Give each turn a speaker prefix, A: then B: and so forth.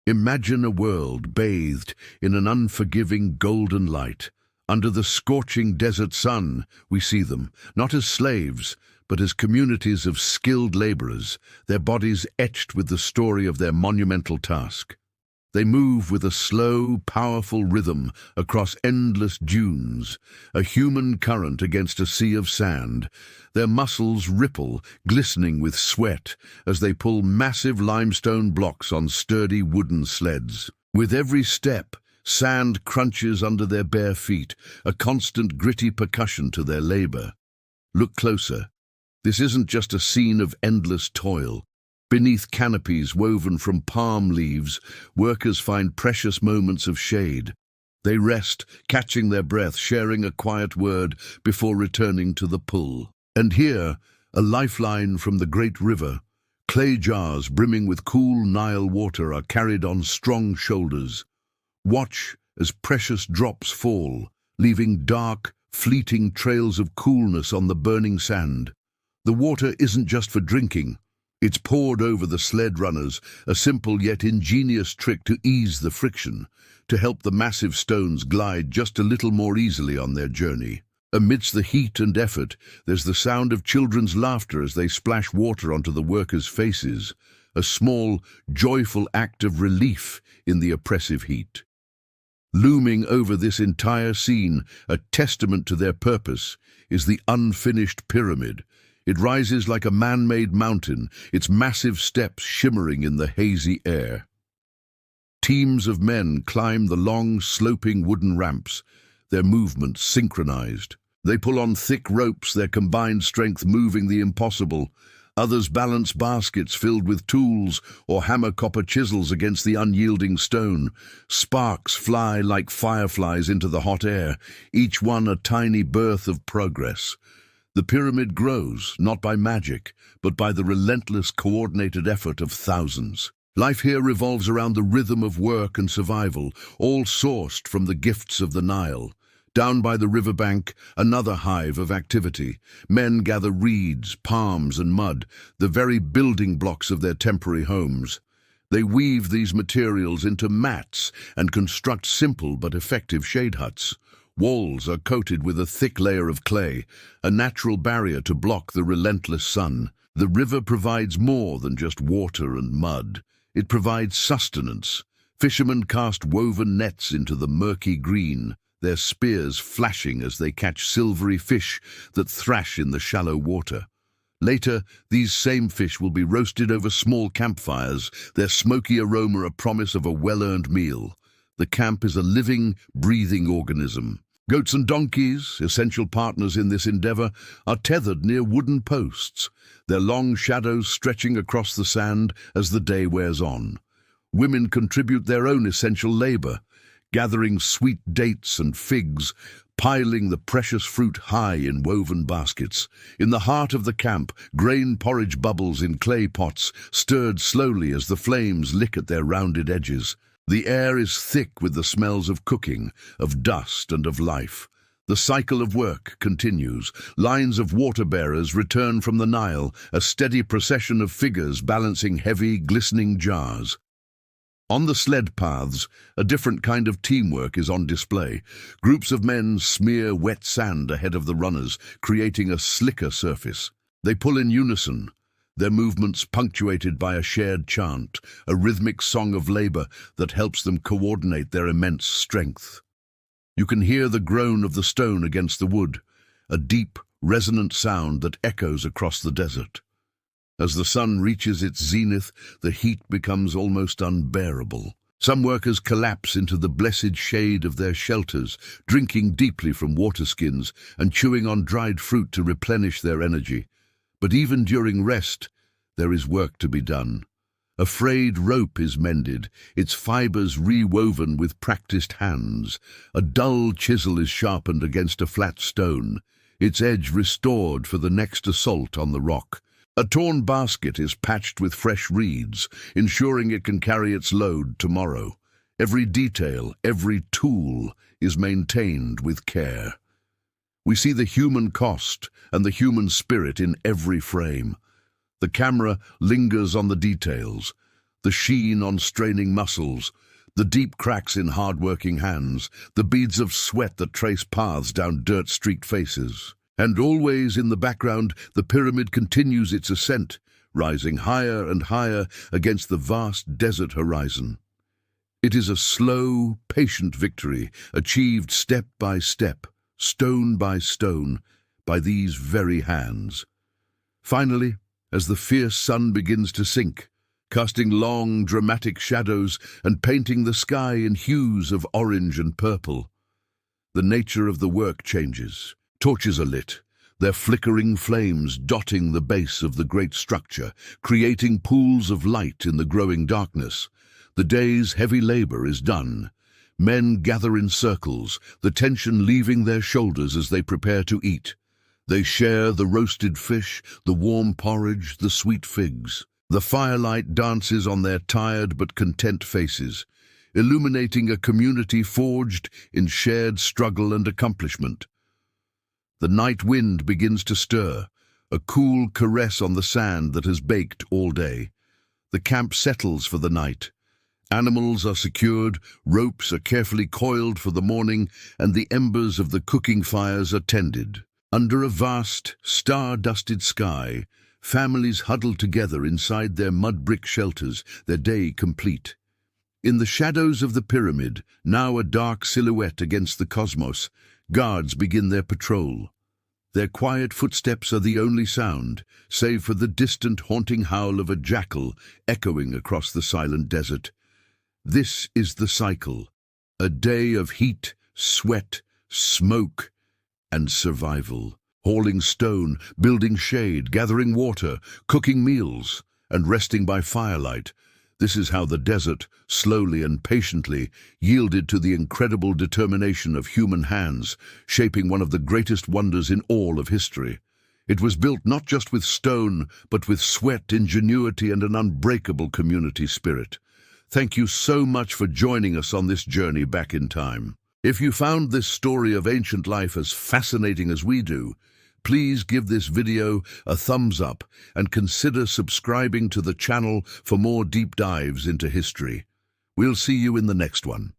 A: Imagine a world bathed in an unforgiving golden light. Under the scorching desert sun, we see them, not as slaves, but as communities of skilled laborers, their bodies etched with the story of their monumental task. They move with a slow, powerful rhythm across endless dunes, a human current against a sea of sand. Their muscles ripple, glistening with sweat, as they pull massive limestone blocks on sturdy wooden sleds. With every step, sand crunches under their bare feet, a constant gritty percussion to their labor. Look closer. This isn't just a scene of endless toil. Beneath canopies woven from palm leaves, workers find precious moments of shade. They rest, catching their breath, sharing a quiet word before returning to the pull. And here, a lifeline from the great river. Clay jars brimming with cool Nile water are carried on strong shoulders. Watch as precious drops fall, leaving dark, fleeting trails of coolness on the burning sand. The water isn't just for drinking. It's poured over the sled runners, a simple yet ingenious trick to ease the friction, to help the massive stones glide just a little more easily on their journey. Amidst the heat and effort, there's the sound of children's laughter as they splash water onto the workers' faces, a small, joyful act of relief in the oppressive heat. Looming over this entire scene, a testament to their purpose, is the unfinished pyramid. It rises like a man-made mountain, its massive steps shimmering in the hazy air. Teams of men climb the long, sloping wooden ramps, their movements synchronized. They pull on thick ropes, their combined strength moving the impossible. Others balance baskets filled with tools or hammer copper chisels against the unyielding stone. Sparks fly like fireflies into the hot air, each one a tiny birth of progress. The pyramid grows, not by magic, but by the relentless, coordinated effort of thousands. Life here revolves around the rhythm of work and survival, all sourced from the gifts of the Nile. Down by the riverbank, another hive of activity. Men gather reeds, palms, and mud, the very building blocks of their temporary homes. They weave these materials into mats and construct simple but effective shade huts. Walls are coated with a thick layer of clay, a natural barrier to block the relentless sun. The river provides more than just water and mud. It provides sustenance. Fishermen cast woven nets into the murky green, their spears flashing as they catch silvery fish that thrash in the shallow water. Later, these same fish will be roasted over small campfires, their smoky aroma a promise of a well-earned meal. The camp is a living, breathing organism. Goats and donkeys, essential partners in this endeavor, are tethered near wooden posts, their long shadows stretching across the sand as the day wears on. Women contribute their own essential labor, gathering sweet dates and figs, piling the precious fruit high in woven baskets. In the heart of the camp, grain porridge bubbles in clay pots, stirred slowly as the flames lick at their rounded edges. The air is thick with the smells of cooking, of dust, and of life. The cycle of work continues. Lines of water-bearers return from the Nile, a steady procession of figures balancing heavy, glistening jars. On the sled paths, a different kind of teamwork is on display. Groups of men smear wet sand ahead of the runners, creating a slicker surface. They pull in unison, their movements punctuated by a shared chant, a rhythmic song of labor that helps them coordinate their immense strength. You can hear the groan of the stone against the wood, a deep, resonant sound that echoes across the desert. As the sun reaches its zenith, the heat becomes almost unbearable. Some workers collapse into the blessed shade of their shelters, drinking deeply from water skins and chewing on dried fruit to replenish their energy. But even during rest, there is work to be done. A frayed rope is mended, its fibers rewoven with practiced hands. A dull chisel is sharpened against a flat stone, its edge restored for the next assault on the rock. A torn basket is patched with fresh reeds, ensuring it can carry its load tomorrow. Every detail, every tool is maintained with care. We see the human cost and the human spirit in every frame. The camera lingers on the details, the sheen on straining muscles, the deep cracks in hard-working hands, the beads of sweat that trace paths down dirt-streaked faces. And always in the background, the pyramid continues its ascent, rising higher and higher against the vast desert horizon. It is a slow, patient victory, achieved step by step, stone by stone, by these very hands. Finally, as the fierce sun begins to sink, casting long, dramatic shadows and painting the sky in hues of orange and purple, the nature of the work changes. Torches are lit, their flickering flames dotting the base of the great structure, creating pools of light in the growing darkness. The day's heavy labor is done. Men gather in circles, the tension leaving their shoulders as they prepare to eat. They share the roasted fish, the warm porridge, the sweet figs. The firelight dances on their tired but content faces, illuminating a community forged in shared struggle and accomplishment. The night wind begins to stir, a cool caress on the sand that has baked all day. The camp settles for the night. Animals are secured, ropes are carefully coiled for the morning, and the embers of the cooking fires are tended. Under a vast, star-dusted sky, families huddle together inside their mud-brick shelters, their day complete. In the shadows of the pyramid, now a dark silhouette against the cosmos, guards begin their patrol. Their quiet footsteps are the only sound, save for the distant haunting howl of a jackal echoing across the silent desert. This is the cycle, a day of heat, sweat, smoke, and survival. Hauling stone, building shade, gathering water, cooking meals, and resting by firelight. This is how the desert, slowly and patiently, yielded to the incredible determination of human hands, shaping one of the greatest wonders in all of history. It was built not just with stone, but with sweat, ingenuity, and an unbreakable community spirit. Thank you so much for joining us on this journey back in time. If you found this story of ancient life as fascinating as we do, please give this video a thumbs up and consider subscribing to the channel for more deep dives into history. We'll see you in the next one.